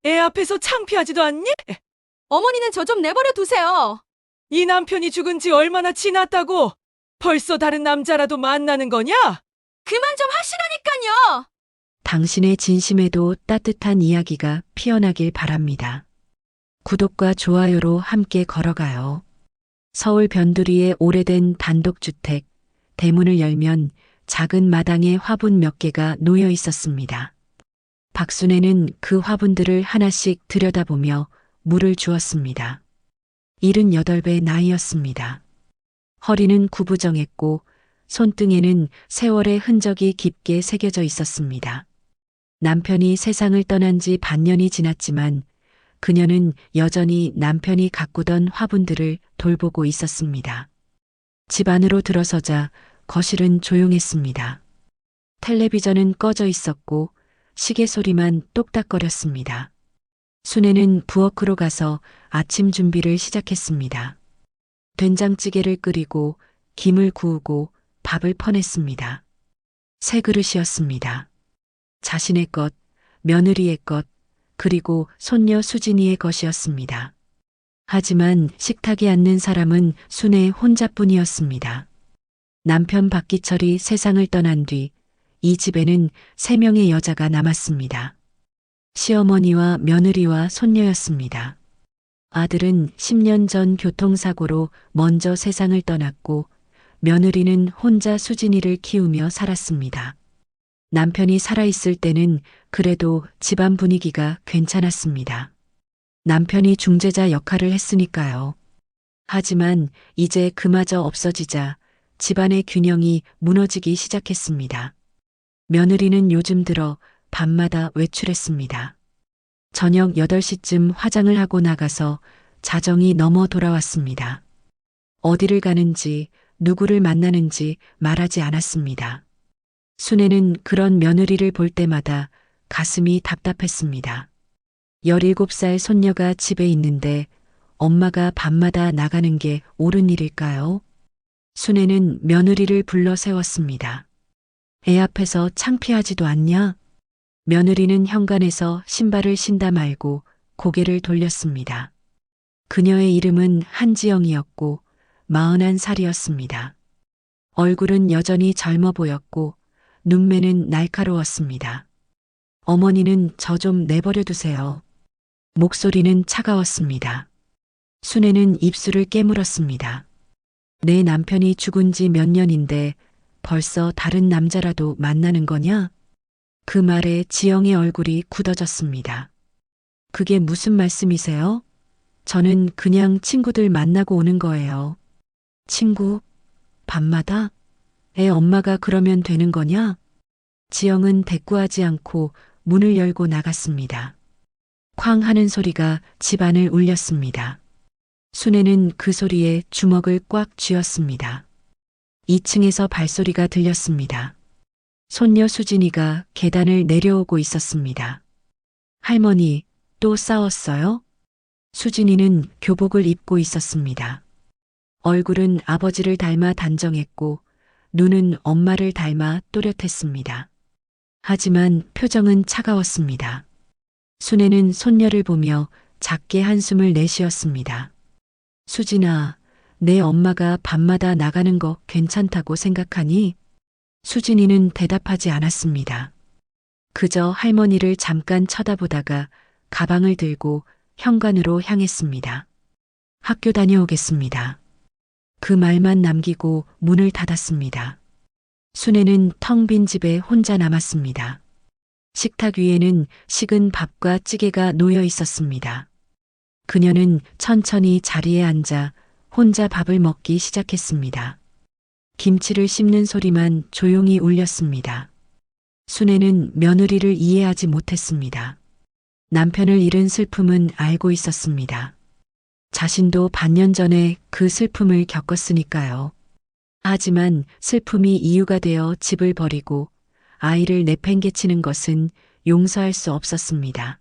애 앞에서 창피하지도 않니? 어머니는 저 좀 내버려 두세요. 이 남편이 죽은 지 얼마나 지났다고 벌써 다른 남자라도 만나는 거냐? 그만 좀 하시라니까요. 당신의 진심에도 따뜻한 이야기가 피어나길 바랍니다. 구독과 좋아요로 함께 걸어가요. 서울 변두리의 오래된 단독주택, 대문을 열면 작은 마당에 화분 몇 개가 놓여 있었습니다. 박순애는 그 화분들을 하나씩 들여다보며 물을 주었습니다. 78배 나이였습니다. 허리는 구부정했고 손등에는 세월의 흔적이 깊게 새겨져 있었습니다. 남편이 세상을 떠난 지 반년이 지났지만 그녀는 여전히 남편이 가꾸던 화분들을 돌보고 있었습니다. 집 안으로 들어서자 거실은 조용했습니다. 텔레비전은 꺼져 있었고 시계 소리만 똑딱거렸습니다. 순애는 부엌으로 가서 아침 준비를 시작했습니다. 된장찌개를 끓이고 김을 구우고 밥을 퍼냈습니다. 세 그릇이었습니다. 자신의 것, 며느리의 것, 그리고 손녀 수진이의 것이었습니다. 하지만 식탁에 앉는 사람은 순애 혼자뿐이었습니다. 남편 박기철이 세상을 떠난 뒤 이 집에는 3명의 여자가 남았습니다. 시어머니와 며느리와 손녀였습니다. 아들은 10년 전 교통사고로 먼저 세상을 떠났고 며느리는 혼자 수진이를 키우며 살았습니다. 남편이 살아있을 때는 그래도 집안 분위기가 괜찮았습니다. 남편이 중재자 역할을 했으니까요. 하지만 이제 그마저 없어지자 집안의 균형이 무너지기 시작했습니다. 며느리는 요즘 들어 밤마다 외출했습니다. 저녁 8시쯤 화장을 하고 나가서 자정이 넘어 돌아왔습니다. 어디를 가는지 누구를 만나는지 말하지 않았습니다. 순애는 그런 며느리를 볼 때마다 가슴이 답답했습니다. 17살 손녀가 집에 있는데 엄마가 밤마다 나가는 게 옳은 일일까요? 순애는 며느리를 불러 세웠습니다. 애 앞에서 창피하지도 않냐? 며느리는 현관에서 신발을 신다 말고 고개를 돌렸습니다. 그녀의 이름은 한지영이었고 41살이었습니다. 얼굴은 여전히 젊어 보였고 눈매는 날카로웠습니다. 어머니는 저 좀 내버려 두세요. 목소리는 차가웠습니다. 순애는 입술을 깨물었습니다. 내 남편이 죽은 지 몇 년인데 벌써 다른 남자라도 만나는 거냐? 그 말에 지영의 얼굴이 굳어졌습니다. 그게 무슨 말씀이세요? 저는 그냥 친구들 만나고 오는 거예요. 친구? 밤마다? 애 엄마가 그러면 되는 거냐? 지영은 대꾸하지 않고 문을 열고 나갔습니다. 쾅 하는 소리가 집안을 울렸습니다. 순애는 그 소리에 주먹을 꽉 쥐었습니다. 2층에서 발소리가 들렸습니다. 손녀 수진이가 계단을 내려오고 있었습니다. 할머니, 또 싸웠어요? 수진이는 교복을 입고 있었습니다. 얼굴은 아버지를 닮아 단정했고 눈은 엄마를 닮아 또렷했습니다. 하지만 표정은 차가웠습니다. 순애는 손녀를 보며 작게 한숨을 내쉬었습니다. 수진아, 내 엄마가 밤마다 나가는 거 괜찮다고 생각하니? 수진이는 대답하지 않았습니다. 그저 할머니를 잠깐 쳐다보다가 가방을 들고 현관으로 향했습니다. 학교 다녀오겠습니다. 그 말만 남기고 문을 닫았습니다. 순애는 텅 빈 집에 혼자 남았습니다. 식탁 위에는 식은 밥과 찌개가 놓여 있었습니다. 그녀는 천천히 자리에 앉아 혼자 밥을 먹기 시작했습니다. 김치를 씹는 소리만 조용히 울렸습니다. 순애는 며느리를 이해하지 못했습니다. 남편을 잃은 슬픔은 알고 있었습니다. 자신도 반년 전에 그 슬픔을 겪었으니까요. 하지만 슬픔이 이유가 되어 집을 버리고 아이를 내팽개치는 것은 용서할 수 없었습니다.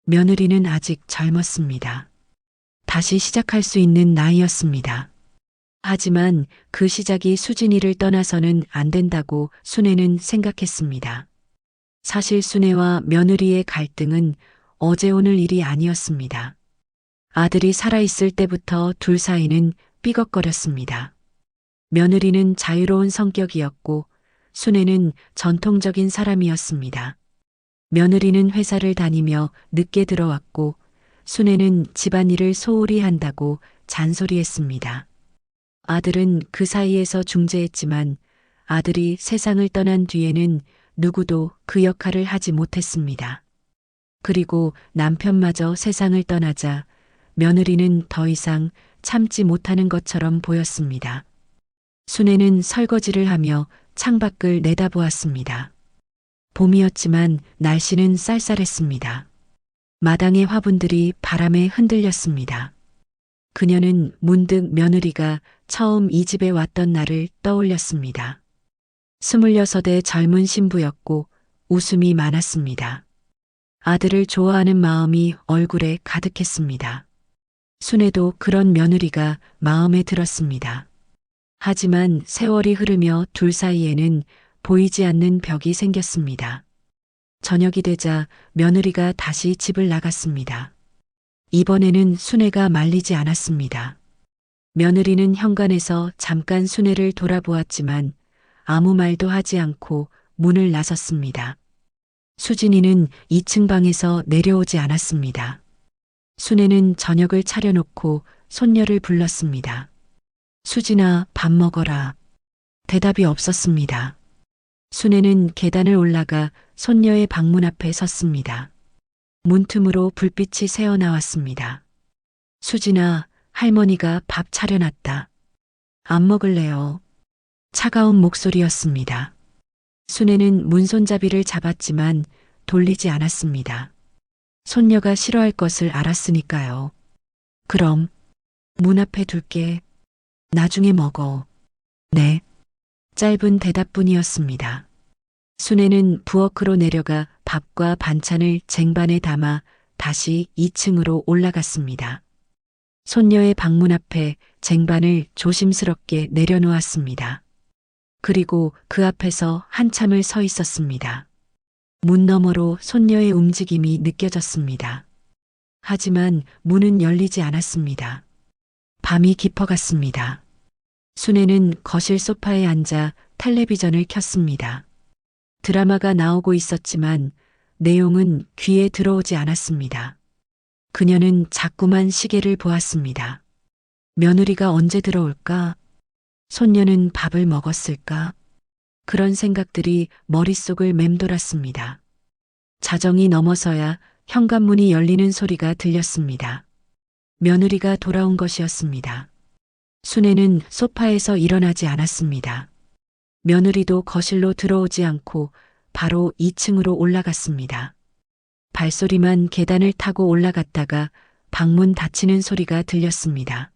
며느리는 아직 젊었습니다. 다시 시작할 수 있는 나이였습니다. 하지만 그 시작이 수진이를 떠나서는 안 된다고 순애는 생각했습니다. 사실 순애와 며느리의 갈등은 어제 오늘 일이 아니었습니다. 아들이 살아있을 때부터 둘 사이는 삐걱거렸습니다. 며느리는 자유로운 성격이었고 순애는 전통적인 사람이었습니다. 며느리는 회사를 다니며 늦게 들어왔고 순애는 집안일을 소홀히 한다고 잔소리했습니다. 아들은 그 사이에서 중재했지만 아들이 세상을 떠난 뒤에는 누구도 그 역할을 하지 못했습니다. 그리고 남편마저 세상을 떠나자 며느리는 더 이상 참지 못하는 것처럼 보였습니다. 순애는 설거지를 하며 창밖을 내다보았습니다. 봄이었지만 날씨는 쌀쌀했습니다. 마당의 화분들이 바람에 흔들렸습니다. 그녀는 문득 며느리가 처음 이 집에 왔던 날을 떠올렸습니다. 26의 젊은 신부였고 웃음이 많았습니다. 아들을 좋아하는 마음이 얼굴에 가득했습니다. 순애도 그런 며느리가 마음에 들었습니다. 하지만 세월이 흐르며 둘 사이에는 보이지 않는 벽이 생겼습니다. 저녁이 되자 며느리가 다시 집을 나갔습니다. 이번에는 순애가 말리지 않았습니다. 며느리는 현관에서 잠깐 순애를 돌아보았지만 아무 말도 하지 않고 문을 나섰습니다. 수진이는 2층 방에서 내려오지 않았습니다. 순애는 저녁을 차려놓고 손녀를 불렀습니다. 수진아, 밥 먹어라. 대답이 없었습니다. 순애는 계단을 올라가 손녀의 방문 앞에 섰습니다. 문틈으로 불빛이 새어나왔습니다. 수진아, 할머니가 밥 차려놨다. 안 먹을래요? 차가운 목소리였습니다. 순애는 문손잡이를 잡았지만 돌리지 않았습니다. 손녀가 싫어할 것을 알았으니까요. 그럼 문 앞에 둘게. 나중에 먹어. 네. 짧은 대답뿐이었습니다. 순애는 부엌으로 내려가 밥과 반찬을 쟁반에 담아 다시 2층으로 올라갔습니다. 손녀의 방문 앞에 쟁반을 조심스럽게 내려놓았습니다. 그리고 그 앞에서 한참을 서 있었습니다. 문 너머로 손녀의 움직임이 느껴졌습니다. 하지만 문은 열리지 않았습니다. 밤이 깊어갔습니다. 순애는 거실 소파에 앉아 텔레비전을 켰습니다. 드라마가 나오고 있었지만 내용은 귀에 들어오지 않았습니다. 그녀는 자꾸만 시계를 보았습니다. 며느리가 언제 들어올까? 손녀는 밥을 먹었을까? 그런 생각들이 머릿속을 맴돌았습니다. 자정이 넘어서야 현관문이 열리는 소리가 들렸습니다. 며느리가 돌아온 것이었습니다. 순애는 소파에서 일어나지 않았습니다. 며느리도 거실로 들어오지 않고 바로 2층으로 올라갔습니다. 발소리만 계단을 타고 올라갔다가 방문 닫히는 소리가 들렸습니다.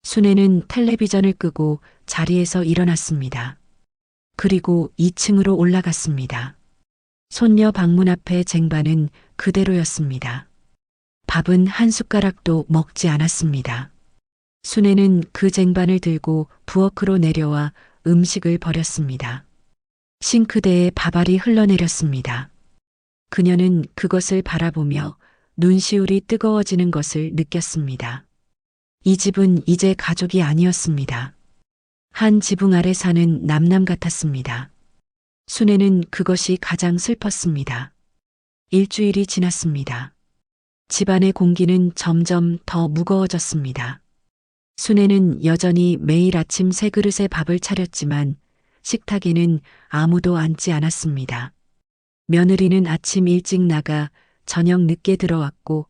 순애는 텔레비전을 끄고 자리에서 일어났습니다. 그리고 2층으로 올라갔습니다. 손녀 방문 앞에 쟁반은 그대로였습니다. 밥은 한 숟가락도 먹지 않았습니다. 순애는 그 쟁반을 들고 부엌으로 내려와 음식을 버렸습니다. 싱크대에 밥알이 흘러내렸습니다. 그녀는 그것을 바라보며 눈시울이 뜨거워지는 것을 느꼈습니다. 이 집은 이제 가족이 아니었습니다. 한 지붕 아래 사는 남남 같았습니다. 순애는 그것이 가장 슬펐습니다. 일주일이 지났습니다. 집안의 공기는 점점 더 무거워졌습니다. 순애는 여전히 매일 아침 세 그릇의 밥을 차렸지만 식탁에는 아무도 앉지 않았습니다. 며느리는 아침 일찍 나가 저녁 늦게 들어왔고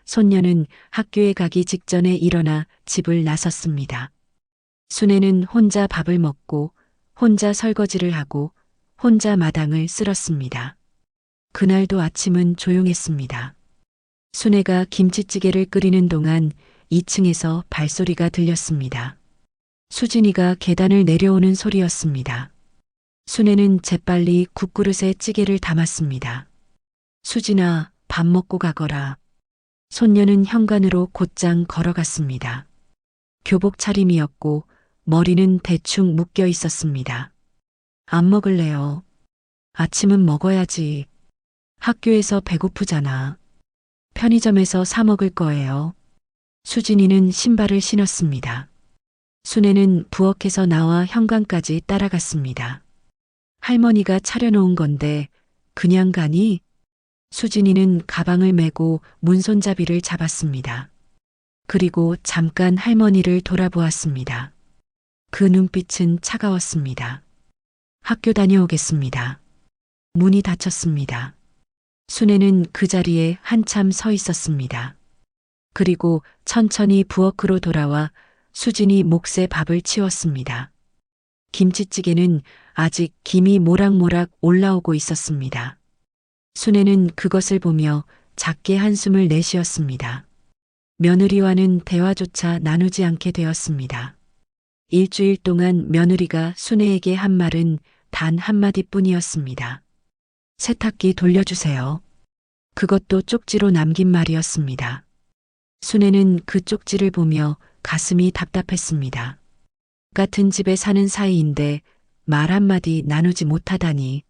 손녀는 학교에 가기 직전에 일어나 집을 나섰습니다. 순애는 혼자 밥을 먹고 혼자 설거지를 하고 혼자 마당을 쓸었습니다. 그날도 아침은 조용했습니다. 순애가 김치찌개를 끓이는 동안 2층에서 발소리가 들렸습니다. 수진이가 계단을 내려오는 소리였습니다. 순애는 재빨리 국그릇에 찌개를 담았습니다. 수진아, 밥 먹고 가거라. 손녀는 현관으로 곧장 걸어갔습니다. 교복 차림이었고 머리는 대충 묶여 있었습니다. 안 먹을래요. 아침은 먹어야지. 학교에서 배고프잖아. 편의점에서 사 먹을 거예요. 수진이는 신발을 신었습니다. 순애는 부엌에서 나와 현관까지 따라갔습니다. 할머니가 차려놓은 건데 그냥 가니? 수진이는 가방을 메고 문손잡이를 잡았습니다. 그리고 잠깐 할머니를 돌아보았습니다. 그 눈빛은 차가웠습니다. 학교 다녀오겠습니다. 문이 닫혔습니다. 순애는 그 자리에 한참 서 있었습니다. 그리고 천천히 부엌으로 돌아와 수진이 몫에 밥을 치웠습니다. 김치찌개는 아직 김이 모락모락 올라오고 있었습니다. 순애는 그것을 보며 작게 한숨을 내쉬었습니다. 며느리와는 대화조차 나누지 않게 되었습니다. 일주일 동안 며느리가 순애에게 한 말은 단 한마디뿐이었습니다. 세탁기 돌려주세요. 그것도 쪽지로 남긴 말이었습니다. 순애는 그 쪽지를 보며 가슴이 답답했습니다. 같은 집에 사는 사이인데 말 한마디 나누지 못하다니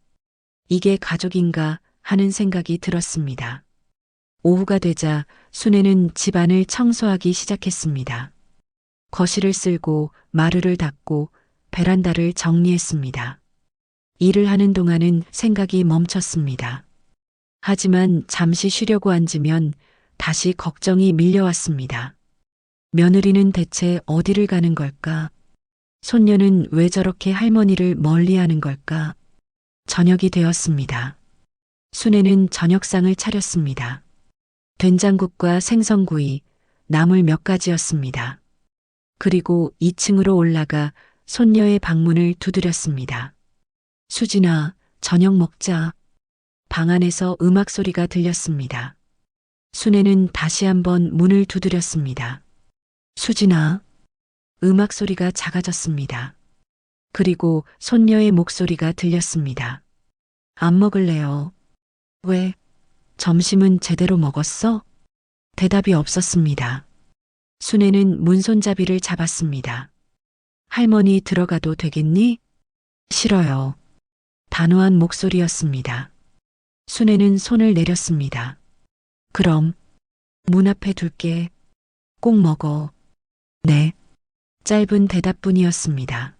이게 가족인가 하는 생각이 들었습니다. 오후가 되자 순애는 집안을 청소하기 시작했습니다. 거실을 쓸고 마루를 닦고 베란다를 정리했습니다. 일을 하는 동안은 생각이 멈췄습니다. 하지만 잠시 쉬려고 앉으면 다시 걱정이 밀려왔습니다. 며느리는 대체 어디를 가는 걸까? 손녀는 왜 저렇게 할머니를 멀리하는 걸까? 저녁이 되었습니다. 순애는 저녁상을 차렸습니다. 된장국과 생선구이, 나물 몇 가지였습니다. 그리고 2층으로 올라가 손녀의 방문을 두드렸습니다. 수진아, 저녁 먹자. 방 안에서 음악 소리가 들렸습니다. 순애는 다시 한번 문을 두드렸습니다. 수진아. 음악 소리가 작아졌습니다. 그리고 손녀의 목소리가 들렸습니다. 안 먹을래요. 왜? 점심은 제대로 먹었어? 대답이 없었습니다. 순애는 문손잡이를 잡았습니다. 할머니 들어가도 되겠니? 싫어요. 단호한 목소리였습니다. 순애는 손을 내렸습니다. 그럼 문 앞에 둘게. 꼭 먹어. 네. 짧은 대답뿐이었습니다.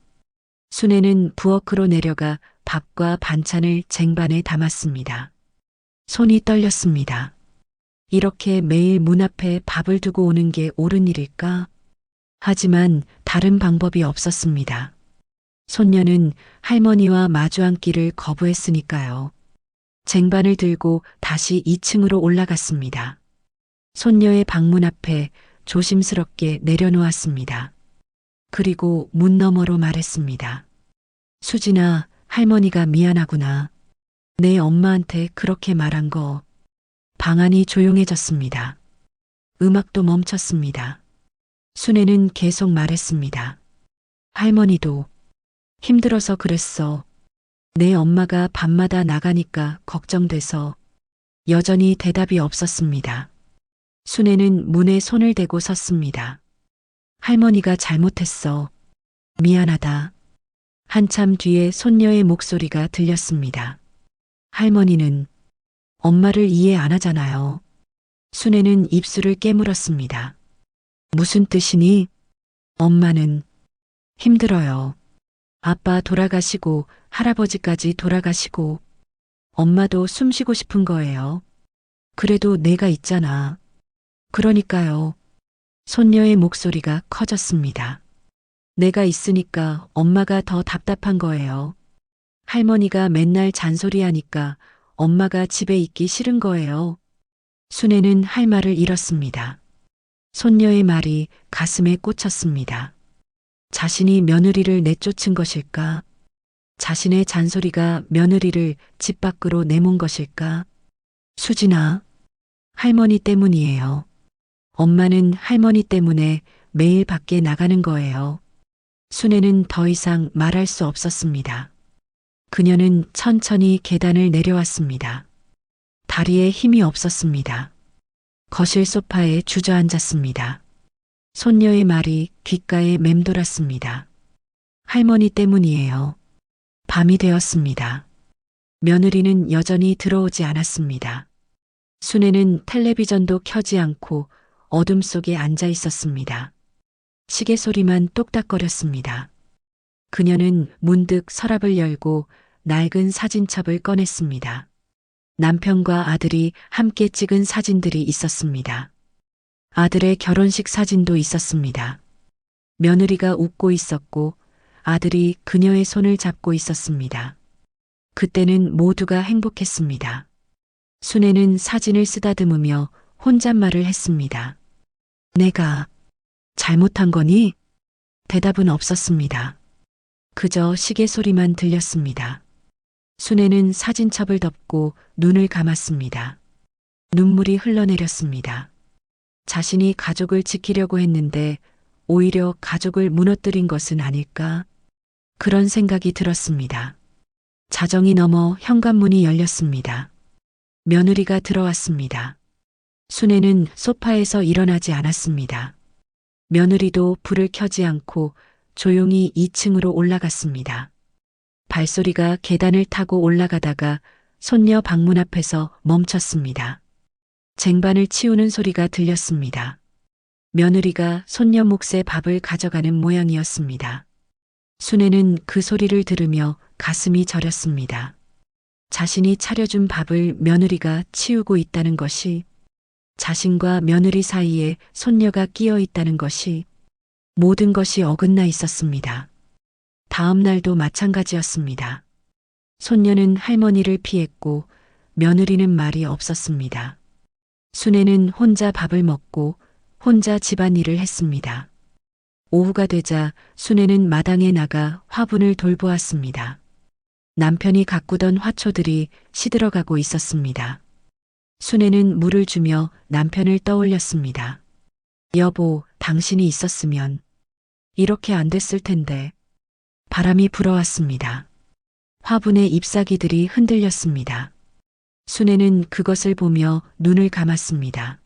순애는 부엌으로 내려가 밥과 반찬을 쟁반에 담았습니다. 손이 떨렸습니다. 이렇게 매일 문 앞에 밥을 두고 오는 게 옳은 일일까? 하지만 다른 방법이 없었습니다. 손녀는 할머니와 마주 앉기를 거부했으니까요. 쟁반을 들고 다시 2층으로 올라갔습니다. 손녀의 방문 앞에 조심스럽게 내려놓았습니다. 그리고 문 너머로 말했습니다. 수진아, 할머니가 미안하구나. 내 엄마한테 그렇게 말한 거. 방 안이 조용해졌습니다. 음악도 멈췄습니다. 순애는 계속 말했습니다. 할머니도 힘들어서 그랬어. 내 엄마가 밤마다 나가니까 걱정돼서. 여전히 대답이 없었습니다. 순애는 문에 손을 대고 섰습니다. 할머니가 잘못했어. 미안하다. 한참 뒤에 손녀의 목소리가 들렸습니다. 할머니는 엄마를 이해 안 하잖아요. 순애는 입술을 깨물었습니다. 무슨 뜻이니? 엄마는 힘들어요. 아빠 돌아가시고 할아버지까지 돌아가시고 엄마도 숨 쉬고 싶은 거예요. 그래도 내가 있잖아. 그러니까요. 손녀의 목소리가 커졌습니다. 내가 있으니까 엄마가 더 답답한 거예요. 할머니가 맨날 잔소리하니까 엄마가 집에 있기 싫은 거예요. 순애는 할 말을 잃었습니다. 손녀의 말이 가슴에 꽂혔습니다. 자신이 며느리를 내쫓은 것일까? 자신의 잔소리가 며느리를 집 밖으로 내몬 것일까? 수진아, 할머니 때문이에요. 엄마는 할머니 때문에 매일 밖에 나가는 거예요. 순애는 더 이상 말할 수 없었습니다. 그녀는 천천히 계단을 내려왔습니다. 다리에 힘이 없었습니다. 거실 소파에 주저앉았습니다. 손녀의 말이 귓가에 맴돌았습니다. 할머니 때문이에요. 밤이 되었습니다. 며느리는 여전히 들어오지 않았습니다. 순애는 텔레비전도 켜지 않고 어둠 속에 앉아 있었습니다. 시계 소리만 똑딱거렸습니다. 그녀는 문득 서랍을 열고 낡은 사진첩을 꺼냈습니다. 남편과 아들이 함께 찍은 사진들이 있었습니다. 아들의 결혼식 사진도 있었습니다. 며느리가 웃고 있었고 아들이 그녀의 손을 잡고 있었습니다. 그때는 모두가 행복했습니다. 순애는 사진을 쓰다듬으며 혼잣말을 했습니다. 내가 잘못한 거니? 대답은 없었습니다. 그저 시계 소리만 들렸습니다. 순애는 사진첩을 덮고 눈을 감았습니다. 눈물이 흘러내렸습니다. 자신이 가족을 지키려고 했는데 오히려 가족을 무너뜨린 것은 아닐까? 그런 생각이 들었습니다. 자정이 넘어 현관문이 열렸습니다. 며느리가 들어왔습니다. 순애는 소파에서 일어나지 않았습니다. 며느리도 불을 켜지 않고 조용히 2층으로 올라갔습니다. 발소리가 계단을 타고 올라가다가 손녀 방문 앞에서 멈췄습니다. 쟁반을 치우는 소리가 들렸습니다. 며느리가 손녀 몫의 밥을 가져가는 모양이었습니다. 순애는 그 소리를 들으며 가슴이 저렸습니다. 자신이 차려준 밥을 며느리가 치우고 있다는 것이, 자신과 며느리 사이에 손녀가 끼어 있다는 것이, 모든 것이 어긋나 있었습니다. 다음 날도 마찬가지였습니다. 손녀는 할머니를 피했고 며느리는 말이 없었습니다. 순애는 혼자 밥을 먹고 혼자 집안일을 했습니다. 오후가 되자 순애는 마당에 나가 화분을 돌보았습니다. 남편이 가꾸던 화초들이 시들어가고 있었습니다. 순애는 물을 주며 남편을 떠올렸습니다. 여보, 당신이 있었으면 이렇게 안 됐을 텐데. 바람이 불어왔습니다. 화분의 잎사귀들이 흔들렸습니다. 순애는 그것을 보며 눈을 감았습니다.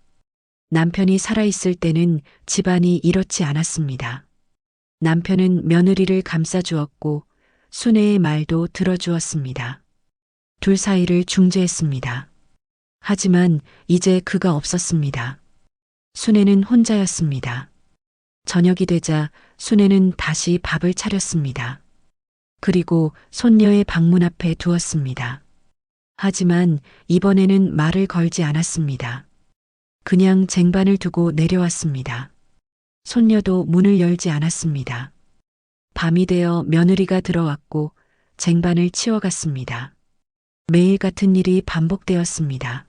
남편이 살아있을 때는 집안이 이렇지 않았습니다. 남편은 며느리를 감싸주었고 순애의 말도 들어주었습니다. 둘 사이를 중재했습니다. 하지만 이제 그가 없었습니다. 순애는 혼자였습니다. 저녁이 되자 순애는 다시 밥을 차렸습니다. 그리고 손녀의 방문 앞에 두었습니다. 하지만 이번에는 말을 걸지 않았습니다. 그냥 쟁반을 두고 내려왔습니다. 손녀도 문을 열지 않았습니다. 밤이 되어 며느리가 들어왔고 쟁반을 치워갔습니다. 매일 같은 일이 반복되었습니다.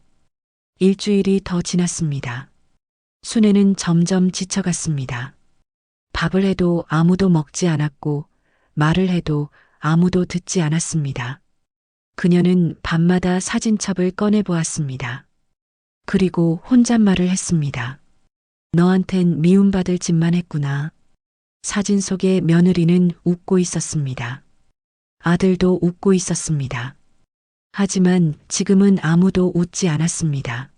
일주일이 더 지났습니다. 순애는 점점 지쳐갔습니다. 밥을 해도 아무도 먹지 않았고 말을 해도 아무도 듣지 않았습니다. 그녀는 밤마다 사진첩을 꺼내 보았습니다. 그리고 혼잣말을 했습니다. 너한텐 미움받을 짓만 했구나. 사진 속의 며느리는 웃고 있었습니다. 아들도 웃고 있었습니다. 하지만 지금은 아무도 웃지 않았습니다.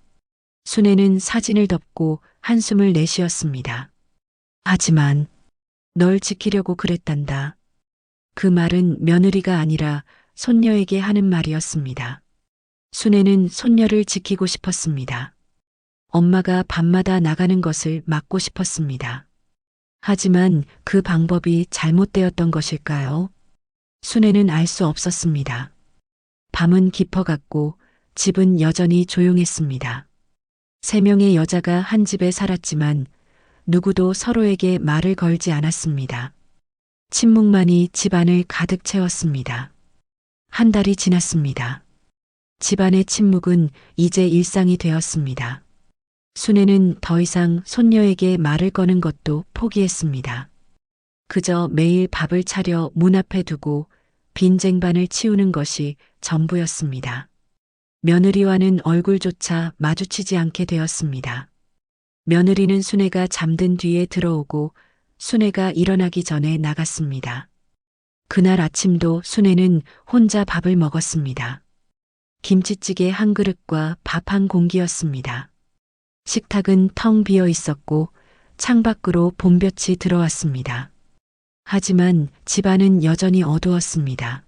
순애는 사진을 덮고 한숨을 내쉬었습니다. 하지만 널 지키려고 그랬단다. 그 말은 며느리가 아니라 손녀에게 하는 말이었습니다. 순애는 손녀를 지키고 싶었습니다. 엄마가 밤마다 나가는 것을 막고 싶었습니다. 하지만 그 방법이 잘못되었던 것일까요? 순애는 알 수 없었습니다. 밤은 깊어갔고 집은 여전히 조용했습니다. 3명의 여자가 한 집에 살았지만 누구도 서로에게 말을 걸지 않았습니다. 침묵만이 집안을 가득 채웠습니다. 한 달이 지났습니다. 집안의 침묵은 이제 일상이 되었습니다. 순애는 더 이상 손녀에게 말을 거는 것도 포기했습니다. 그저 매일 밥을 차려 문 앞에 두고 빈 쟁반을 치우는 것이 전부였습니다. 며느리와는 얼굴조차 마주치지 않게 되었습니다. 며느리는 순애가 잠든 뒤에 들어오고 순애가 일어나기 전에 나갔습니다. 그날 아침도 순애는 혼자 밥을 먹었습니다. 김치찌개 한 그릇과 밥 한 공기였습니다. 식탁은 텅 비어 있었고 창밖으로 봄볕이 들어왔습니다. 하지만 집안은 여전히 어두웠습니다.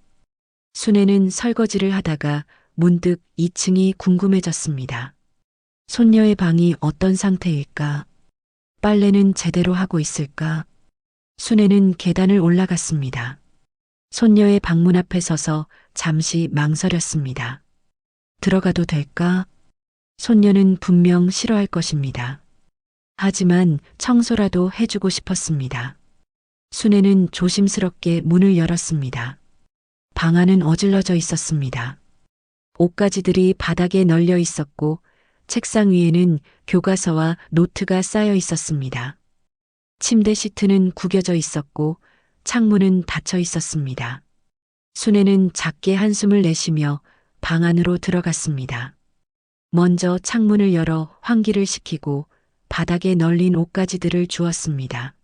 순애는 설거지를 하다가 문득 2층이 궁금해졌습니다. 손녀의 방이 어떤 상태일까? 빨래는 제대로 하고 있을까? 순애는 계단을 올라갔습니다. 손녀의 방문 앞에 서서 잠시 망설였습니다. 들어가도 될까? 손녀는 분명 싫어할 것입니다. 하지만 청소라도 해주고 싶었습니다. 순애는 조심스럽게 문을 열었습니다. 방 안은 어질러져 있었습니다. 옷가지들이 바닥에 널려 있었고 책상 위에는 교과서와 노트가 쌓여 있었습니다. 침대 시트는 구겨져 있었고 창문은 닫혀 있었습니다. 순애는 작게 한숨을 내쉬며 방 안으로 들어갔습니다. 먼저 창문을 열어 환기를 시키고 바닥에 널린 옷가지들을 주웠습니다.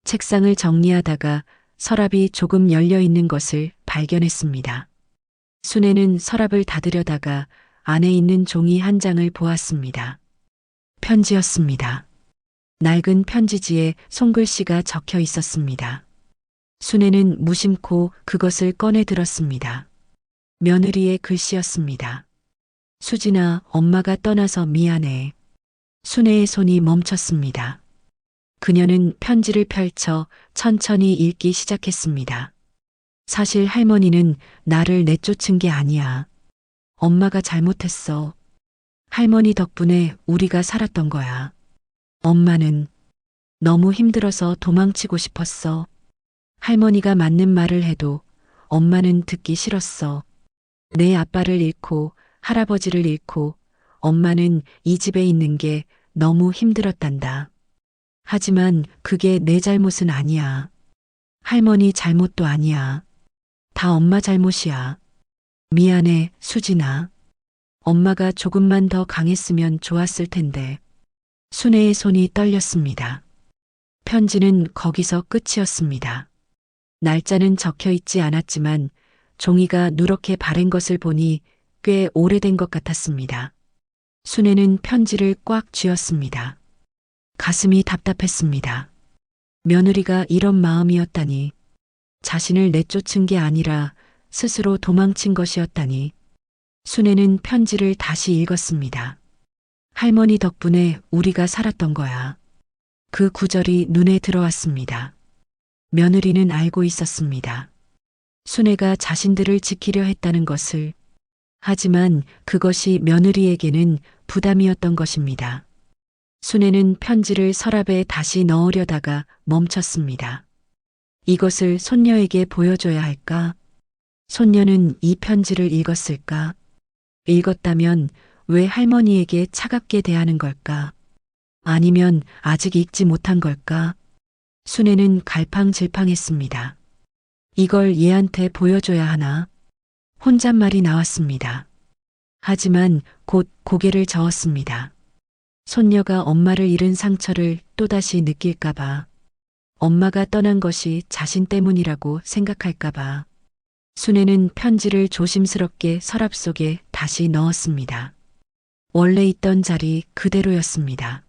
책상을 정리하다가 서랍이 조금 열려 있는 것을 발견했습니다. 순애는 서랍을 닫으려다가 안에 있는 종이 한 장을 보았습니다. 편지였습니다. 낡은 편지지에 손글씨가 적혀 있었습니다. 순애는 무심코 그것을 꺼내 들었습니다. 며느리의 글씨였습니다. 수진아, 엄마가 떠나서 미안해. 순애의 손이 멈췄습니다. 그녀는 편지를 펼쳐 천천히 읽기 시작했습니다. 사실 할머니는 나를 내쫓은 게 아니야. 엄마가 잘못했어. 할머니 덕분에 우리가 살았던 거야. 엄마는 너무 힘들어서 도망치고 싶었어. 할머니가 맞는 말을 해도 엄마는 듣기 싫었어. 내 아빠를 잃고 할아버지를 잃고 엄마는 이 집에 있는 게 너무 힘들었단다. 하지만 그게 내 잘못은 아니야. 할머니 잘못도 아니야. 다 엄마 잘못이야. 미안해, 수진아. 엄마가 조금만 더 강했으면 좋았을 텐데. 순애의 손이 떨렸습니다. 편지는 거기서 끝이었습니다. 날짜는 적혀 있지 않았지만 종이가 누렇게 바랜 것을 보니 꽤 오래된 것 같았습니다. 순애는 편지를 꽉 쥐었습니다. 가슴이 답답했습니다. 며느리가 이런 마음이었다니. 자신을 내쫓은 게 아니라 스스로 도망친 것이었다니. 순애는 편지를 다시 읽었습니다. 할머니 덕분에 우리가 살았던 거야. 그 구절이 눈에 들어왔습니다. 며느리는 알고 있었습니다. 순애가 자신들을 지키려 했다는 것을. 하지만 그것이 며느리에게는 부담이었던 것입니다. 순애는 편지를 서랍에 다시 넣으려다가 멈췄습니다. 이것을 손녀에게 보여줘야 할까? 손녀는 이 편지를 읽었을까? 읽었다면 왜 할머니에게 차갑게 대하는 걸까? 아니면 아직 읽지 못한 걸까? 순애는 갈팡질팡했습니다. 이걸 얘한테 보여줘야 하나? 혼잣말이 나왔습니다. 하지만 곧 고개를 저었습니다. 손녀가 엄마를 잃은 상처를 또다시 느낄까봐, 엄마가 떠난 것이 자신 때문이라고 생각할까봐. 순애는 편지를 조심스럽게 서랍 속에 다시 넣었습니다. 원래 있던 자리 그대로였습니다.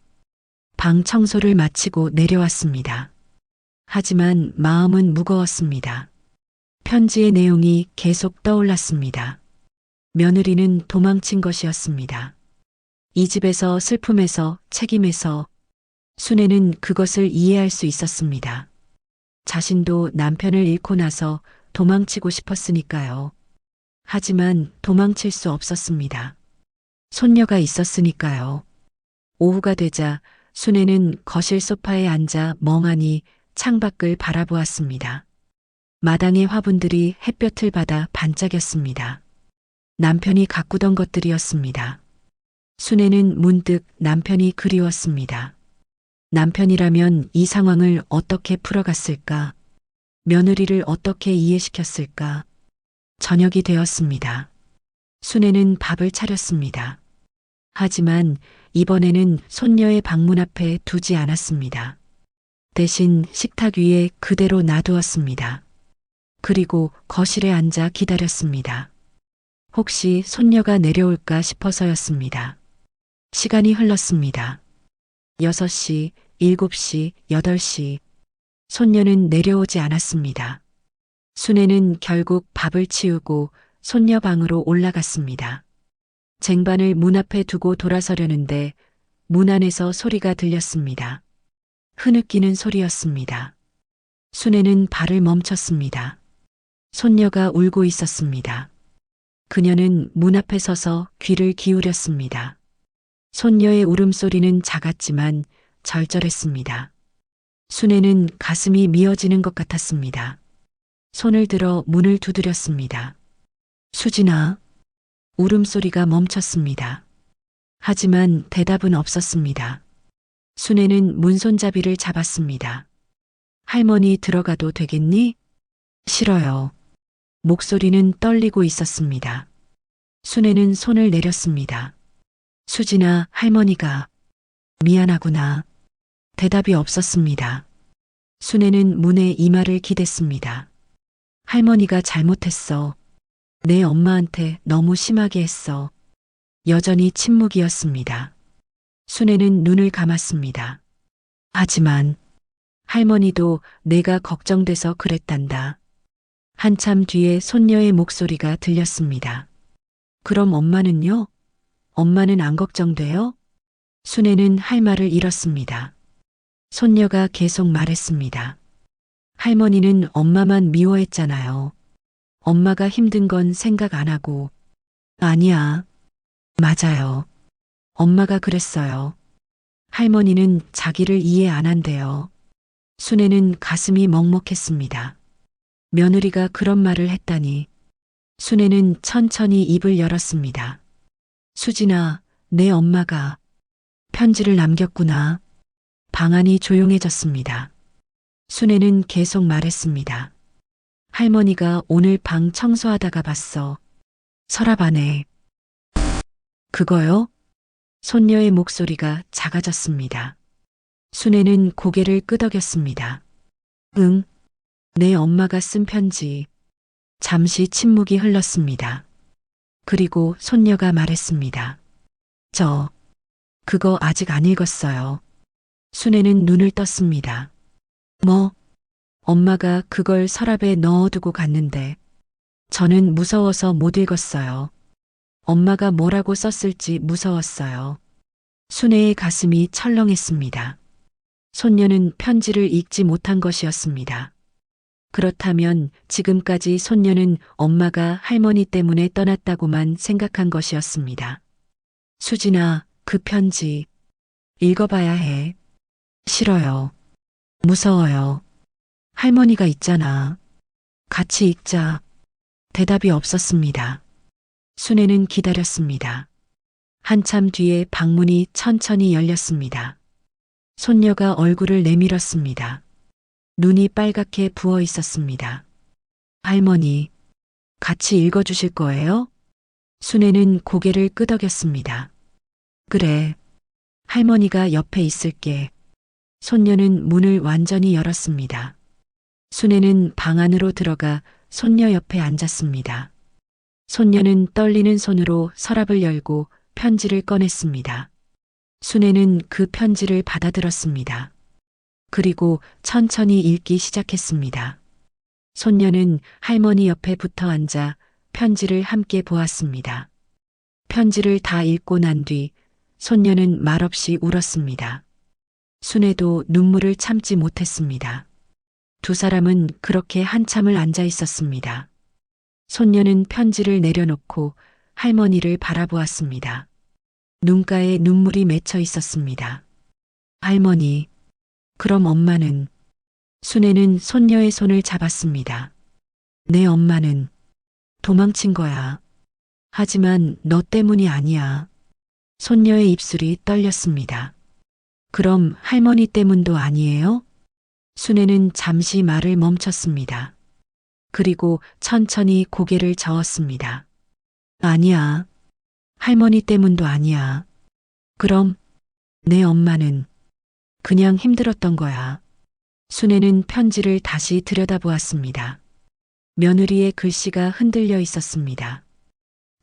방 청소를 마치고 내려왔습니다. 하지만 마음은 무거웠습니다. 편지의 내용이 계속 떠올랐습니다. 며느리는 도망친 것이었습니다. 이 집에서 슬픔에서 책임에서 순애는 그것을 이해할 수 있었습니다. 자신도 남편을 잃고 나서 도망치고 싶었으니까요. 하지만 도망칠 수 없었습니다. 손녀가 있었으니까요. 오후가 되자 순애는 거실 소파에 앉아 멍하니 창밖을 바라보았습니다. 마당의 화분들이 햇볕을 받아 반짝였습니다. 남편이 가꾸던 것들이었습니다. 순애는 문득 남편이 그리웠습니다. 남편이라면 이 상황을 어떻게 풀어갔을까? 며느리를 어떻게 이해시켰을까? 저녁이 되었습니다. 순애는 밥을 차렸습니다. 하지만 이번에는 손녀의 방문 앞에 두지 않았습니다. 대신 식탁 위에 그대로 놔두었습니다. 그리고 거실에 앉아 기다렸습니다. 혹시 손녀가 내려올까 싶어서였습니다. 시간이 흘렀습니다. 6시, 7시, 8시. 손녀는 내려오지 않았습니다. 순애는 결국 밥을 치우고 손녀 방으로 올라갔습니다. 쟁반을 문 앞에 두고 돌아서려는데 문 안에서 소리가 들렸습니다. 흐느끼는 소리였습니다. 순애는 발을 멈췄습니다. 손녀가 울고 있었습니다. 그녀는 문 앞에 서서 귀를 기울였습니다. 손녀의 울음소리는 작았지만 절절했습니다. 순애는 가슴이 미어지는 것 같았습니다. 손을 들어 문을 두드렸습니다. 수진아. 울음소리가 멈췄습니다. 하지만 대답은 없었습니다. 순애는 문손잡이를 잡았습니다. 할머니 들어가도 되겠니? 싫어요. 목소리는 떨리고 있었습니다. 순애는 손을 내렸습니다. 수진아, 할머니가 미안하구나. 대답이 없었습니다. 순애는 문에 이마를 기댔습니다. 할머니가 잘못했어. 내 엄마한테 너무 심하게 했어. 여전히 침묵이었습니다. 순애는 눈을 감았습니다. 하지만 할머니도 내가 걱정돼서 그랬단다. 한참 뒤에 손녀의 목소리가 들렸습니다. 그럼 엄마는요? 엄마는 안 걱정돼요? 순애는 할 말을 잃었습니다. 손녀가 계속 말했습니다. 할머니는 엄마만 미워했잖아요. 엄마가 힘든 건 생각 안 하고. 아니야. 맞아요. 엄마가 그랬어요. 할머니는 자기를 이해 안 한대요. 순애는 가슴이 먹먹했습니다. 며느리가 그런 말을 했다니. 순애는 천천히 입을 열었습니다. 수진아, 내 엄마가 편지를 남겼구나. 방 안이 조용해졌습니다. 순애는 계속 말했습니다. 할머니가 오늘 방 청소하다가 봤어. 서랍 안에. 그거요? 손녀의 목소리가 작아졌습니다. 순애는 고개를 끄덕였습니다. 응, 내 엄마가 쓴 편지. 잠시 침묵이 흘렀습니다. 그리고 손녀가 말했습니다. 그거 아직 안 읽었어요. 순애는 눈을 떴습니다. 뭐? 엄마가 그걸 서랍에 넣어두고 갔는데 저는 무서워서 못 읽었어요. 엄마가 뭐라고 썼을지 무서웠어요. 순애의 가슴이 철렁했습니다. 손녀는 편지를 읽지 못한 것이었습니다. 그렇다면 지금까지 손녀는 엄마가 할머니 때문에 떠났다고만 생각한 것이었습니다. 수진아, 그 편지 읽어봐야 해. 싫어요. 무서워요. 할머니가 있잖아. 같이 읽자. 대답이 없었습니다. 순애는 기다렸습니다. 한참 뒤에 방문이 천천히 열렸습니다. 손녀가 얼굴을 내밀었습니다. 눈이 빨갛게 부어 있었습니다. 할머니, 같이 읽어주실 거예요? 순애는 고개를 끄덕였습니다. 그래. 할머니가 옆에 있을게. 손녀는 문을 완전히 열었습니다. 순애는 방 안으로 들어가 손녀 옆에 앉았습니다. 손녀는 떨리는 손으로 서랍을 열고 편지를 꺼냈습니다. 순애는 그 편지를 받아들었습니다. 그리고 천천히 읽기 시작했습니다. 손녀는 할머니 옆에 붙어 앉아 편지를 함께 보았습니다. 편지를 다 읽고 난 뒤 손녀는 말없이 울었습니다. 순애도 눈물을 참지 못했습니다. 두 사람은 그렇게 한참을 앉아 있었습니다. 손녀는 편지를 내려놓고 할머니를 바라보았습니다. 눈가에 눈물이 맺혀 있었습니다. 할머니, 그럼 엄마는? 순애는 손녀의 손을 잡았습니다. 내 엄마는 도망친 거야. 하지만 너 때문이 아니야. 손녀의 입술이 떨렸습니다. 그럼 할머니 때문도 아니에요? 순애는 잠시 말을 멈췄습니다. 그리고 천천히 고개를 저었습니다. 아니야. 할머니 때문도 아니야. 그럼 내 엄마는 그냥 힘들었던 거야. 순애는 편지를 다시 들여다보았습니다. 며느리의 글씨가 흔들려 있었습니다.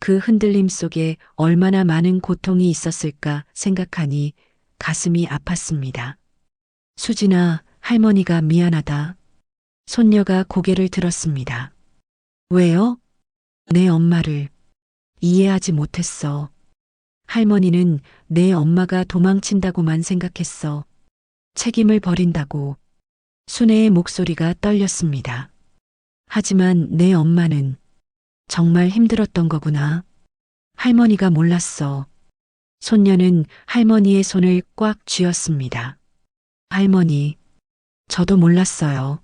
그 흔들림 속에 얼마나 많은 고통이 있었을까 생각하니 가슴이 아팠습니다. 수진아, 할머니가 미안하다. 손녀가 고개를 들었습니다. 왜요? 내 엄마를 이해하지 못했어. 할머니는 내 엄마가 도망친다고만 생각했어. 책임을 버린다고. 순애의 목소리가 떨렸습니다. 하지만 내 엄마는 정말 힘들었던 거구나. 할머니가 몰랐어. 손녀는 할머니의 손을 꽉 쥐었습니다. 할머니, 저도 몰랐어요.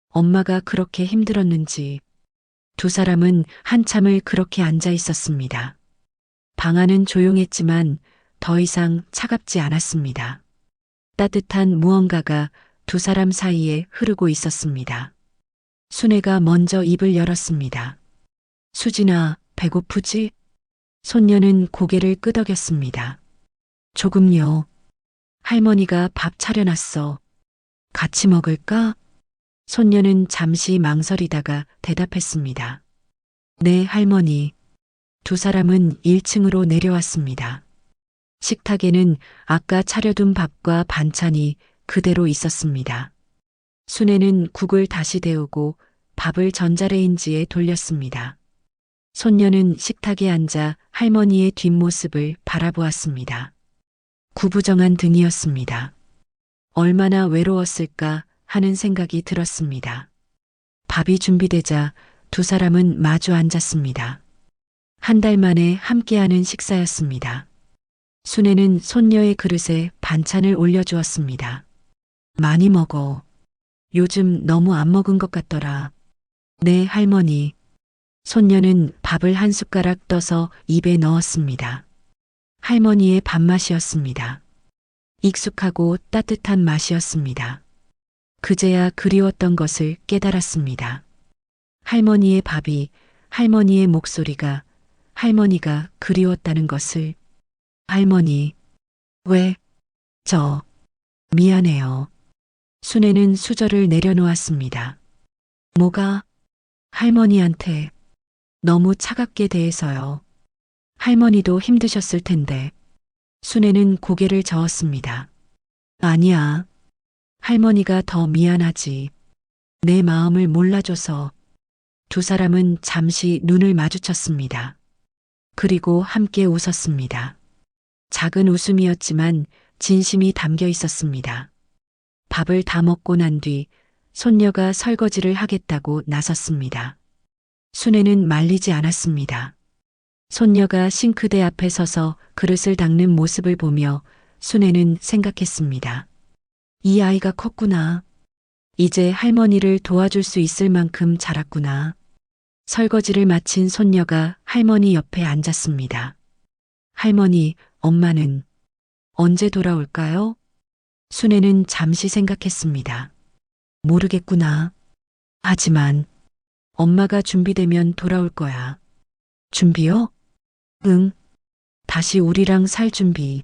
엄마가 그렇게 힘들었는지. 두 사람은 한참을 그렇게 앉아 있었습니다. 방 안은 조용했지만 더 이상 차갑지 않았습니다. 따뜻한 무언가가 두 사람 사이에 흐르고 있었습니다. 순애가 먼저 입을 열었습니다. 수진아, 배고프지? 손녀는 고개를 끄덕였습니다. 조금요. 할머니가 밥 차려놨어. 같이 먹을까? 손녀는 잠시 망설이다가 대답했습니다. 네, 할머니. 두 사람은 1층으로 내려왔습니다. 식탁에는 아까 차려둔 밥과 반찬이 그대로 있었습니다. 순애는 국을 다시 데우고 밥을 전자레인지에 돌렸습니다. 손녀는 식탁에 앉아 할머니의 뒷모습을 바라보았습니다. 구부정한 등이었습니다. 얼마나 외로웠을까 하는 생각이 들었습니다. 밥이 준비되자 두 사람은 마주 앉았습니다. 한 달 만에 함께하는 식사였습니다. 순애는 손녀의 그릇에 반찬을 올려주었습니다. 많이 먹어. 요즘 너무 안 먹은 것 같더라. 네, 할머니. 손녀는 밥을 한 숟가락 떠서 입에 넣었습니다. 할머니의 밥맛이었습니다. 익숙하고 따뜻한 맛이었습니다. 그제야 그리웠던 것을 깨달았습니다. 할머니의 밥이, 할머니의 목소리가, 할머니가 그리웠다는 것을. 할머니, 왜? 미안해요. 순애는 수저를 내려놓았습니다. 뭐가? 할머니한테 너무 차갑게 대해서요. 할머니도 힘드셨을 텐데. 순애는 고개를 저었습니다. 아니야. 할머니가 더 미안하지. 내 마음을 몰라줘서. 두 사람은 잠시 눈을 마주쳤습니다. 그리고 함께 웃었습니다. 작은 웃음이었지만 진심이 담겨 있었습니다. 밥을 다 먹고 난 뒤 손녀가 설거지를 하겠다고 나섰습니다. 순애는 말리지 않았습니다. 손녀가 싱크대 앞에 서서 그릇을 닦는 모습을 보며 순애는 생각했습니다. 이 아이가 컸구나. 이제 할머니를 도와줄 수 있을 만큼 자랐구나. 설거지를 마친 손녀가 할머니 옆에 앉았습니다. 할머니, 엄마는 언제 돌아올까요? 순애는 잠시 생각했습니다. 모르겠구나. 하지만 엄마가 준비되면 돌아올 거야. 준비요? 응. 다시 우리랑 살 준비.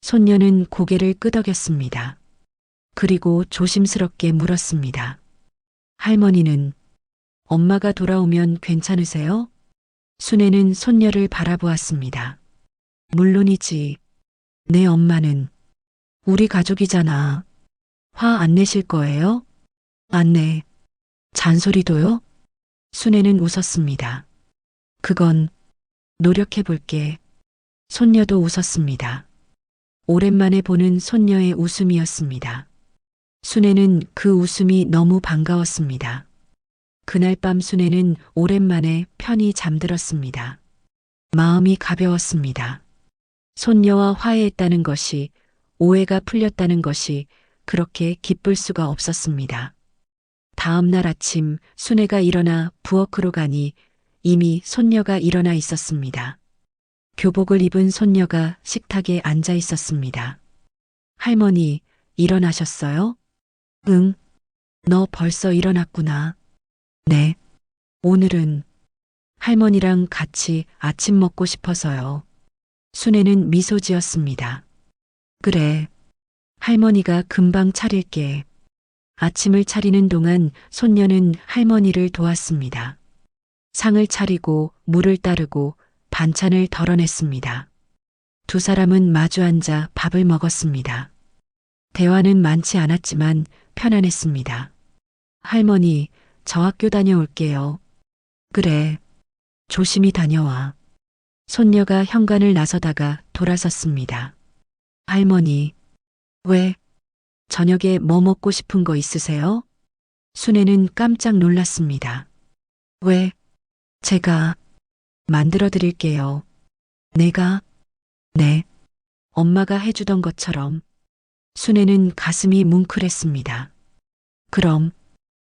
손녀는 고개를 끄덕였습니다. 그리고 조심스럽게 물었습니다. 할머니는 엄마가 돌아오면 괜찮으세요? 순애는 손녀를 바라보았습니다. 물론이지. 내 엄마는 우리 가족이잖아. 화 안 내실 거예요? 안 내. 잔소리도요? 순애는 웃었습니다. 그건 노력해 볼게. 손녀도 웃었습니다. 오랜만에 보는 손녀의 웃음이었습니다. 순애는 그 웃음이 너무 반가웠습니다. 그날 밤 순애는 오랜만에 편히 잠들었습니다. 마음이 가벼웠습니다. 손녀와 화해했다는 것이, 오해가 풀렸다는 것이 그렇게 기쁠 수가 없었습니다. 다음 날 아침 순애가 일어나 부엌으로 가니 이미 손녀가 일어나 있었습니다. 교복을 입은 손녀가 식탁에 앉아 있었습니다. 할머니, 일어나셨어요? 응. 너 벌써 일어났구나. 네. 오늘은 할머니랑 같이 아침 먹고 싶어서요. 순애는 미소 지었습니다. 그래. 할머니가 금방 차릴게. 아침을 차리는 동안 손녀는 할머니를 도왔습니다. 상을 차리고 물을 따르고 반찬을 덜어냈습니다. 두 사람은 마주 앉아 밥을 먹었습니다. 대화는 많지 않았지만 편안했습니다. 할머니, 저 학교 다녀올게요. 그래. 조심히 다녀와. 손녀가 현관을 나서다가 돌아섰습니다. 할머니, 왜? 저녁에 뭐 먹고 싶은 거 있으세요? 순애는 깜짝 놀랐습니다. 왜? 제가 만들어 드릴게요. 내가? 네. 엄마가 해주던 것처럼. 순애는 가슴이 뭉클했습니다. 그럼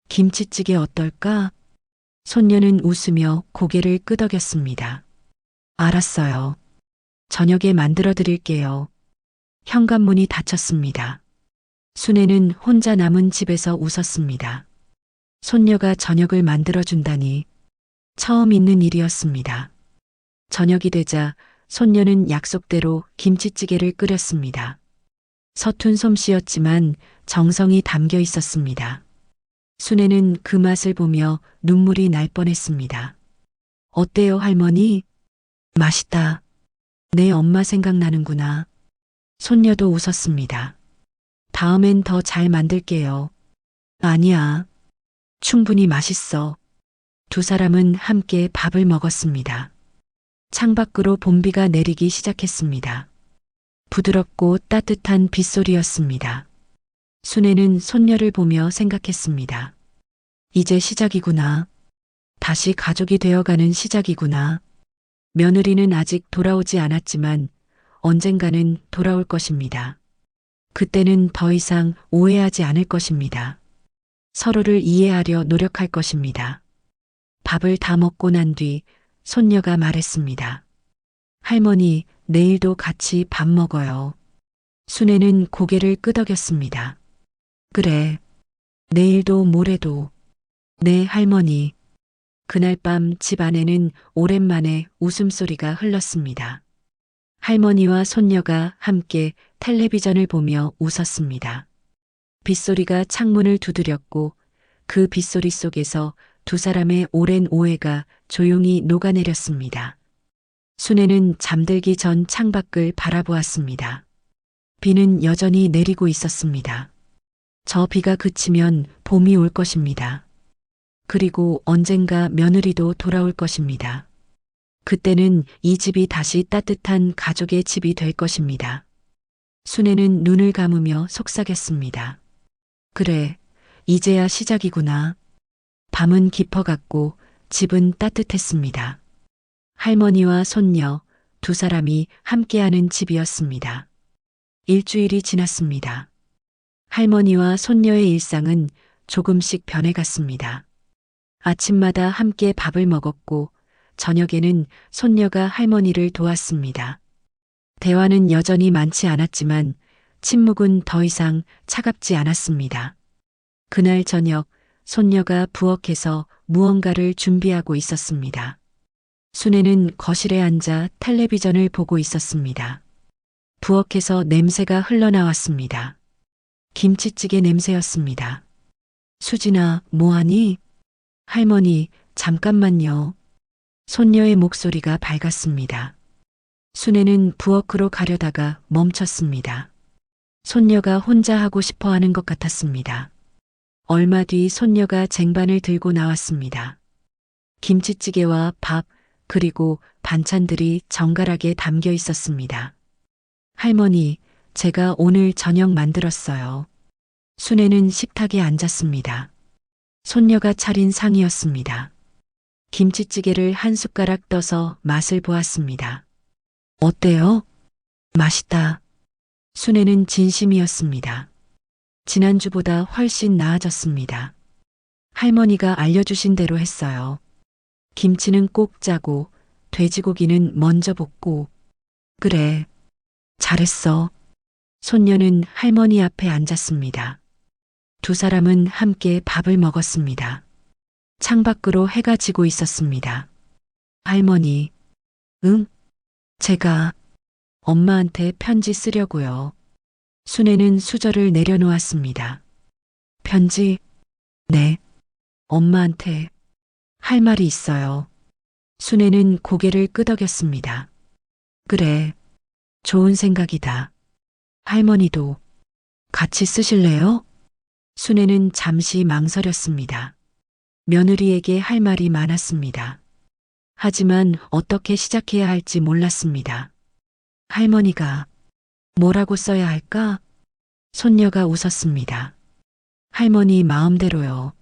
김치찌개 어떨까? 손녀는 웃으며 고개를 끄덕였습니다. 알았어요. 저녁에 만들어 드릴게요. 현관문이 닫혔습니다. 순애는 혼자 남은 집에서 웃었습니다. 손녀가 저녁을 만들어 준다니 처음 있는 일이었습니다. 저녁이 되자 손녀는 약속대로 김치찌개를 끓였습니다. 서툰 솜씨였지만 정성이 담겨 있었습니다. 순애는 그 맛을 보며 눈물이 날 뻔했습니다. 어때요, 할머니? 맛있다. 내 엄마 생각나는구나. 손녀도 웃었습니다. 다음엔 더 잘 만들게요. 아니야. 충분히 맛있어. 두 사람은 함께 밥을 먹었습니다. 창밖으로 봄비가 내리기 시작했습니다. 부드럽고 따뜻한 빗소리였습니다. 순애는 손녀를 보며 생각했습니다. 이제 시작이구나. 다시 가족이 되어가는 시작이구나. 며느리는 아직 돌아오지 않았지만 언젠가는 돌아올 것입니다. 그때는 더 이상 오해하지 않을 것입니다. 서로를 이해하려 노력할 것입니다. 밥을 다 먹고 난 뒤 손녀가 말했습니다. 할머니, 내일도 같이 밥 먹어요. 순애는 고개를 끄덕였습니다. 그래. 내일도 모레도. 네, 할머니. 그날 밤 집 안에는 오랜만에 웃음소리가 흘렀습니다. 할머니와 손녀가 함께 텔레비전을 보며 웃었습니다. 빗소리가 창문을 두드렸고 그 빗소리 속에서 두 사람의 오랜 오해가 조용히 녹아내렸습니다. 순애는 잠들기 전 창밖을 바라보았습니다. 비는 여전히 내리고 있었습니다. 저 비가 그치면 봄이 올 것입니다. 그리고 언젠가 며느리도 돌아올 것입니다. 그때는 이 집이 다시 따뜻한 가족의 집이 될 것입니다. 순애는 눈을 감으며 속삭였습니다. 그래, 이제야 시작이구나. 밤은 깊어갔고 집은 따뜻했습니다. 할머니와 손녀 두 사람이 함께하는 집이었습니다. 일주일이 지났습니다. 할머니와 손녀의 일상은 조금씩 변해갔습니다. 아침마다 함께 밥을 먹었고 저녁에는 손녀가 할머니를 도왔습니다. 대화는 여전히 많지 않았지만 침묵은 더 이상 차갑지 않았습니다. 그날 저녁 손녀가 부엌에서 무언가를 준비하고 있었습니다. 순애는 거실에 앉아 텔레비전을 보고 있었습니다. 부엌에서 냄새가 흘러나왔습니다. 김치찌개 냄새였습니다. 수진아, 뭐하니? 할머니, 잠깐만요. 손녀의 목소리가 밝았습니다. 순애는 부엌으로 가려다가 멈췄습니다. 손녀가 혼자 하고 싶어 하는 것 같았습니다. 얼마 뒤 손녀가 쟁반을 들고 나왔습니다. 김치찌개와 밥, 그리고 반찬들이 정갈하게 담겨 있었습니다. 할머니, 제가 오늘 저녁 만들었어요. 순애는 식탁에 앉았습니다. 손녀가 차린 상이었습니다. 김치찌개를 한 숟가락 떠서 맛을 보았습니다. 어때요? 맛있다. 순애는 진심이었습니다. 지난주보다 훨씬 나아졌습니다. 할머니가 알려주신 대로 했어요. 김치는 꼭 짜고 돼지고기는 먼저 볶고. 그래, 잘했어. 손녀는 할머니 앞에 앉았습니다. 두 사람은 함께 밥을 먹었습니다. 창밖으로 해가 지고 있었습니다. 할머니, 응? 제가 엄마한테 편지 쓰려고요. 순애는 수저를 내려놓았습니다. 편지? 네. 엄마한테 할 말이 있어요. 순애는 고개를 끄덕였습니다. 그래. 좋은 생각이다. 할머니도 같이 쓰실래요? 순애는 잠시 망설였습니다. 며느리에게 할 말이 많았습니다. 하지만 어떻게 시작해야 할지 몰랐습니다. 할머니가 뭐라고 써야 할까? 손녀가 웃었습니다. 할머니 마음대로요.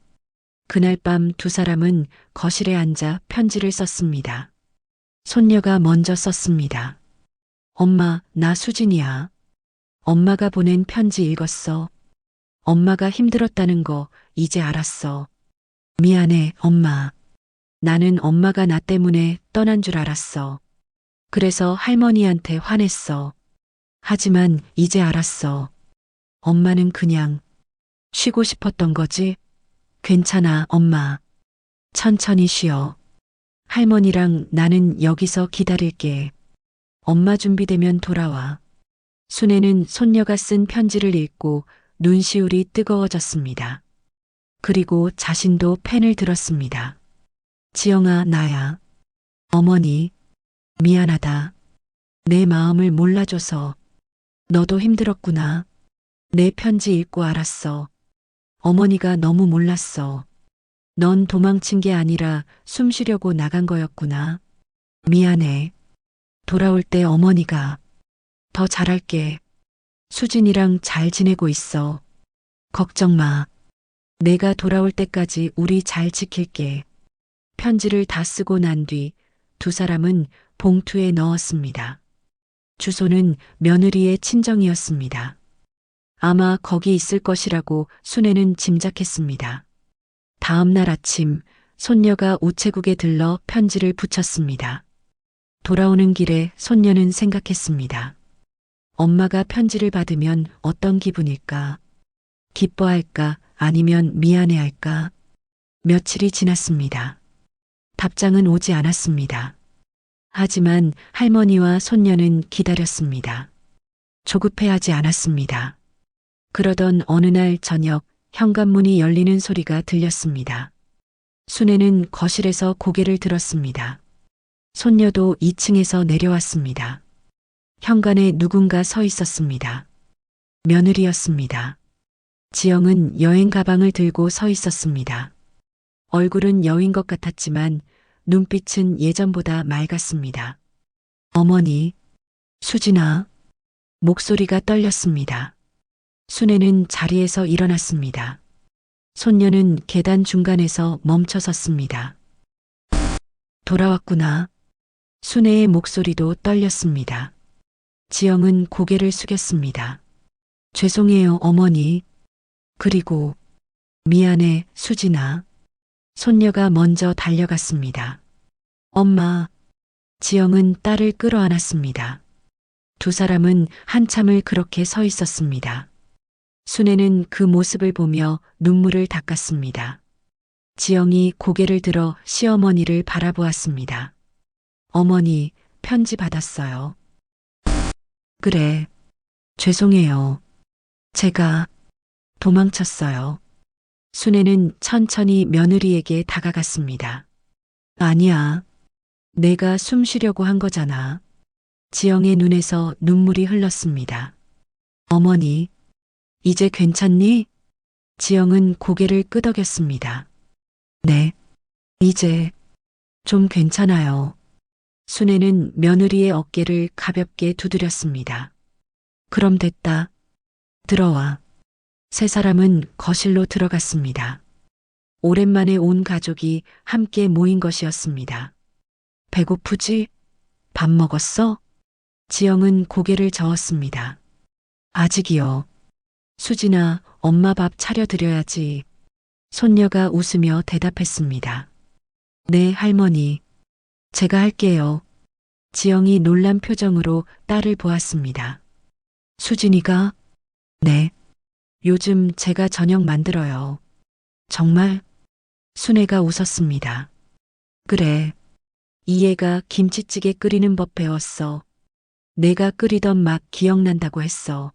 그날 밤 두 사람은 거실에 앉아 편지를 썼습니다. 손녀가 먼저 썼습니다. 엄마, 나 수진이야. 엄마가 보낸 편지 읽었어. 엄마가 힘들었다는 거 이제 알았어. 미안해, 엄마. 나는 엄마가 나 때문에 떠난 줄 알았어. 그래서 할머니한테 화냈어. 하지만 이제 알았어. 엄마는 그냥 쉬고 싶었던 거지? 괜찮아, 엄마. 천천히 쉬어. 할머니랑 나는 여기서 기다릴게. 엄마 준비되면 돌아와. 순애는 손녀가 쓴 편지를 읽고 눈시울이 뜨거워졌습니다. 그리고 자신도 펜을 들었습니다. 지영아, 나야. 어머니, 미안하다. 내 마음을 몰라줘서. 너도 힘들었구나. 내 편지 읽고 알았어. 어머니가 너무 몰랐어. 넌 도망친 게 아니라 숨 쉬려고 나간 거였구나. 미안해. 돌아올 때 어머니가 더 잘할게. 수진이랑 잘 지내고 있어. 걱정 마. 내가 돌아올 때까지 우리 잘 지킬게. 편지를 다 쓰고 난 뒤 두 사람은 봉투에 넣었습니다. 주소는 며느리의 친정이었습니다. 아마 거기 있을 것이라고 순애는 짐작했습니다. 다음 날 아침 손녀가 우체국에 들러 편지를 붙였습니다. 돌아오는 길에 손녀는 생각했습니다. 엄마가 편지를 받으면 어떤 기분일까? 기뻐할까? 아니면 미안해할까? 며칠이 지났습니다. 답장은 오지 않았습니다. 하지만 할머니와 손녀는 기다렸습니다. 조급해하지 않았습니다. 그러던 어느 날 저녁 현관문이 열리는 소리가 들렸습니다. 순애는 거실에서 고개를 들었습니다. 손녀도 2층에서 내려왔습니다. 현관에 누군가 서 있었습니다. 며느리였습니다. 지영은 여행 가방을 들고 서 있었습니다. 얼굴은 여인 것 같았지만 눈빛은 예전보다 맑았습니다. 어머니, 수진아. 목소리가 떨렸습니다. 순애는 자리에서 일어났습니다. 손녀는 계단 중간에서 멈춰 섰습니다. 돌아왔구나. 순애의 목소리도 떨렸습니다. 지영은 고개를 숙였습니다. 죄송해요, 어머니. 그리고 미안해, 수진아. 손녀가 먼저 달려갔습니다. 엄마. 지영은 딸을 끌어안았습니다. 두 사람은 한참을 그렇게 서 있었습니다. 순애는 그 모습을 보며 눈물을 닦았습니다. 지영이 고개를 들어 시어머니를 바라보았습니다. 어머니, 편지 받았어요. 그래. 죄송해요. 제가 도망쳤어요. 순애는 천천히 며느리에게 다가갔습니다. 아니야. 내가 숨 쉬려고 한 거잖아. 지영의 눈에서 눈물이 흘렀습니다. 어머니, 이제 괜찮니? 지영은 고개를 끄덕였습니다. 네. 이제 좀 괜찮아요. 순애는 며느리의 어깨를 가볍게 두드렸습니다. 그럼 됐다. 들어와. 세 사람은 거실로 들어갔습니다. 오랜만에 온 가족이 함께 모인 것이었습니다. 배고프지? 밥 먹었어? 지영은 고개를 저었습니다. 아직이요. 수진아, 엄마 밥 차려드려야지. 손녀가 웃으며 대답했습니다. 네, 할머니. 제가 할게요. 지영이 놀란 표정으로 딸을 보았습니다. 수진이가? 네. 요즘 제가 저녁 만들어요. 정말? 순애가 웃었습니다. 그래. 이 애가 김치찌개 끓이는 법 배웠어. 내가 끓이던 맛 기억난다고 했어.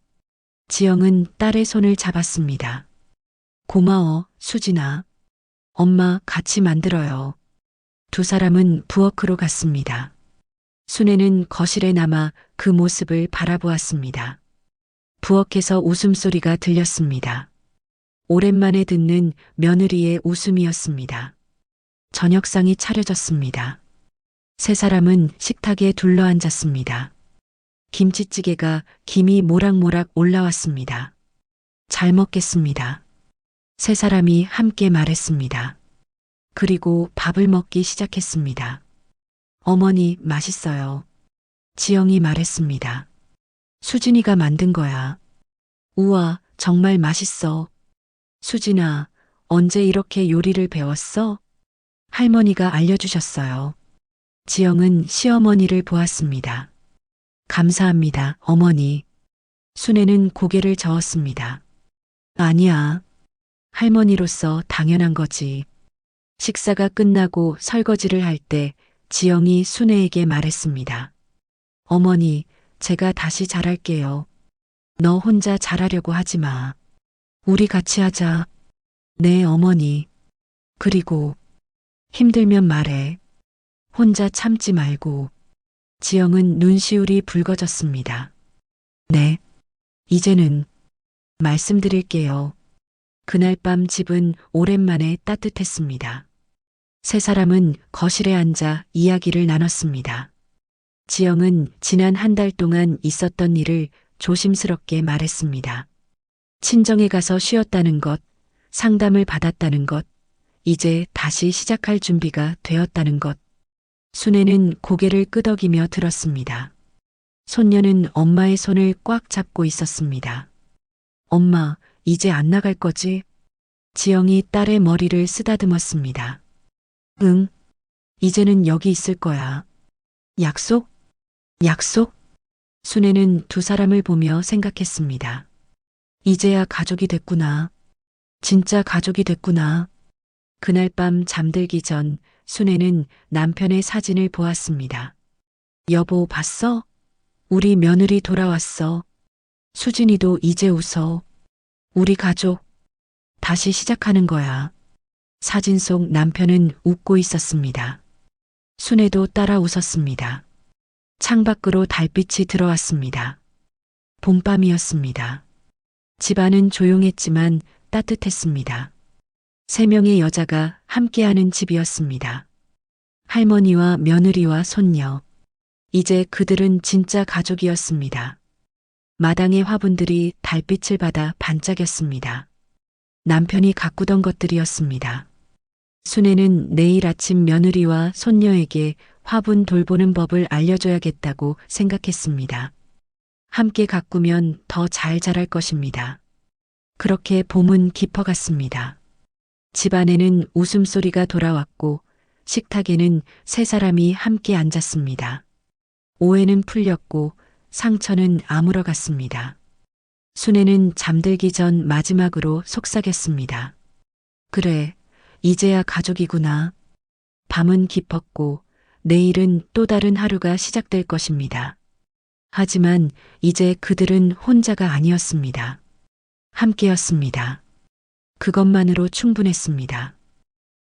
지영은 딸의 손을 잡았습니다. 고마워, 수진아. 엄마 같이 만들어요. 두 사람은 부엌으로 갔습니다. 순애는 거실에 남아 그 모습을 바라보았습니다. 부엌에서 웃음소리가 들렸습니다. 오랜만에 듣는 며느리의 웃음이었습니다. 저녁상이 차려졌습니다. 세 사람은 식탁에 둘러앉았습니다. 김치찌개가 김이 모락모락 올라왔습니다. 잘 먹겠습니다. 세 사람이 함께 말했습니다. 그리고 밥을 먹기 시작했습니다. 어머니, 맛있어요. 지영이 말했습니다. 수진이가 만든 거야. 우와, 정말 맛있어. 수진아, 언제 이렇게 요리를 배웠어? 할머니가 알려주셨어요. 지영은 시어머니를 보았습니다. 감사합니다, 어머니. 순애는 고개를 저었습니다. 아니야. 할머니로서 당연한 거지. 식사가 끝나고 설거지를 할 때 지영이 순애에게 말했습니다. 어머니, 제가 다시 잘할게요. 너 혼자 잘하려고 하지 마. 우리 같이 하자. 네, 어머니. 그리고 힘들면 말해. 혼자 참지 말고. 지영은 눈시울이 붉어졌습니다. 네. 이제는 말씀드릴게요. 그날 밤 집은 오랜만에 따뜻했습니다. 세 사람은 거실에 앉아 이야기를 나눴습니다. 지영은 지난 한 달 동안 있었던 일을 조심스럽게 말했습니다. 친정에 가서 쉬었다는 것, 상담을 받았다는 것, 이제 다시 시작할 준비가 되었다는 것. 순애는 고개를 끄덕이며 들었습니다. 손녀는 엄마의 손을 꽉 잡고 있었습니다. 엄마, 이제 안 나갈 거지? 지영이 딸의 머리를 쓰다듬었습니다. 응, 이제는 여기 있을 거야. 약속? 약속? 순애는 두 사람을 보며 생각했습니다. 이제야 가족이 됐구나. 진짜 가족이 됐구나. 그날 밤 잠들기 전 순애는 남편의 사진을 보았습니다. 여보, 봤어? 우리 며느리 돌아왔어. 수진이도 이제 웃어. 우리 가족 다시 시작하는 거야. 사진 속 남편은 웃고 있었습니다. 순애도 따라 웃었습니다. 창밖으로 달빛이 들어왔습니다. 봄밤이었습니다. 집안은 조용했지만 따뜻했습니다. 세 명의 여자가 함께하는 집이었습니다. 할머니와 며느리와 손녀. 이제 그들은 진짜 가족이었습니다. 마당의 화분들이 달빛을 받아 반짝였습니다. 남편이 가꾸던 것들이었습니다. 순애는 내일 아침 며느리와 손녀에게 화분 돌보는 법을 알려줘야겠다고 생각했습니다. 함께 가꾸면 더 잘 자랄 것입니다. 그렇게 봄은 깊어갔습니다. 집안에는 웃음소리가 돌아왔고 식탁에는 세 사람이 함께 앉았습니다. 오해는 풀렸고 상처는 아물어갔습니다. 순애는 잠들기 전 마지막으로 속삭였습니다. 그래, 이제야 가족이구나. 밤은 깊었고 내일은 또 다른 하루가 시작될 것입니다. 하지만 이제 그들은 혼자가 아니었습니다. 함께였습니다. 그것만으로 충분했습니다.